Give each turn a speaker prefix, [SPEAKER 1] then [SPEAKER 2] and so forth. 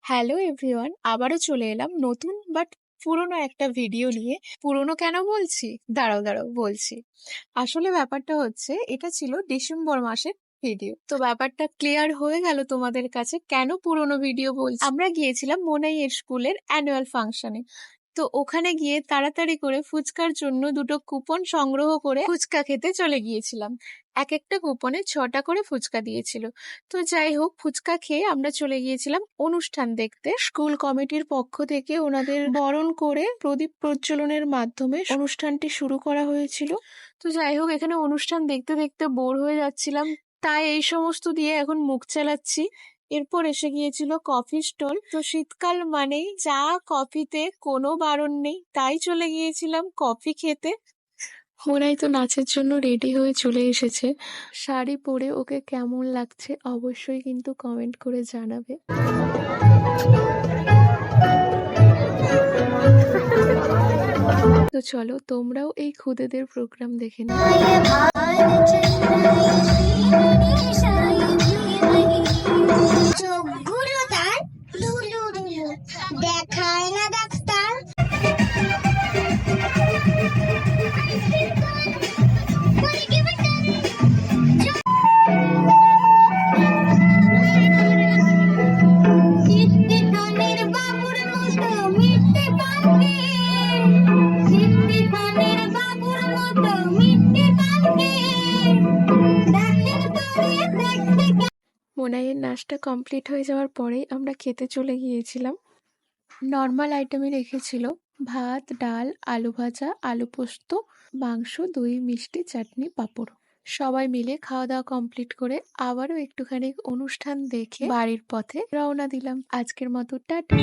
[SPEAKER 1] Hello everyone, আবারও চলে এলাম নতুন বাট পুরোনো একটা ভিডিও নিয়ে। পুরোনো কেন বলছি? দাঁড়াও দাঁড়াও বলছি। আসলে ব্যাপারটা হচ্ছে, এটা ছিল ডিসেম্বর মাসের ভিডিও। তো ব্যাপারটা ক্লিয়ার হয়ে গেল তোমাদের কাছে কেন পুরোনো ভিডিও বলছি। আমরা গিয়েছিলাম মোনাইয়ের স্কুলের অ্যানুয়াল ফাংশনে। তো ওখানে গিয়ে তাড়াতাড়ি করে ফুচকার জন্য দুটো কুপন সংগ্রহ করে ফুচকা খেতে চলে গিয়েছিলাম। এক একটা কুপনে 6টা করে ফুচকা দিয়েছিল। তো যাই হোক, ফুচকা খেয়ে আমরা চলে গিয়েছিলাম অনুষ্ঠান দেখতে। স্কুল কমিটির পক্ষ থেকে ওনাদের বরণ করে প্রদীপ প্রজ্বলনের মাধ্যমে অনুষ্ঠানটি শুরু করা হয়েছিল। তো যাই হোক, এখানে অনুষ্ঠান দেখতে দেখতে বোর হয়ে যাচ্ছিলাম, তাই এই সমস্ত দিয়ে এখন মুখ চালাচ্ছি। এরপর এসে গিয়েছিল কফি স্টল। তো শীতকাল মানেই চা কফিতে কোনো বারণ নেই, তাই চলে গিয়েছিলাম কফি খেতে। মোনাই তো নাচের জন্য রেডি হয়ে চলে এসেছে। শাড়ি পরে ওকে কেমন লাগছে অবশ্যই কিন্তু কমেন্ট করে জানাবে। তো চলো, তোমরাও এই খুদেদের প্রোগ্রাম দেখে নাও।
[SPEAKER 2] চোখগুলো তার ধুলু ধুলু, দেখায় না ডাক্তার। সিদ্ধি খানের বাবুর মতো মিথ্যে পালকে, সিদ্ধি খানের বাবুর মতো মিথ্যে পালকে, দেখেন তোরে দেখতে।
[SPEAKER 1] মোনাইয়ের নাচটা কমপ্লিট হয়ে যাওয়ার পরেই আমরা খেতে চলে গিয়েছিলাম। নর্মাল আইটেমে রেখেছিল ভাত, ডাল, আলু ভাজা, আলু পোস্ত, মাংস, দই, মিষ্টি, চাটনি, পাঁপড়। সবাই মিলে খাওয়া দাওয়া কমপ্লিট করে আবারও একটুখানি অনুষ্ঠান দেখে বাড়ির পথে রওনা দিলাম। আজকের মতো টাটা।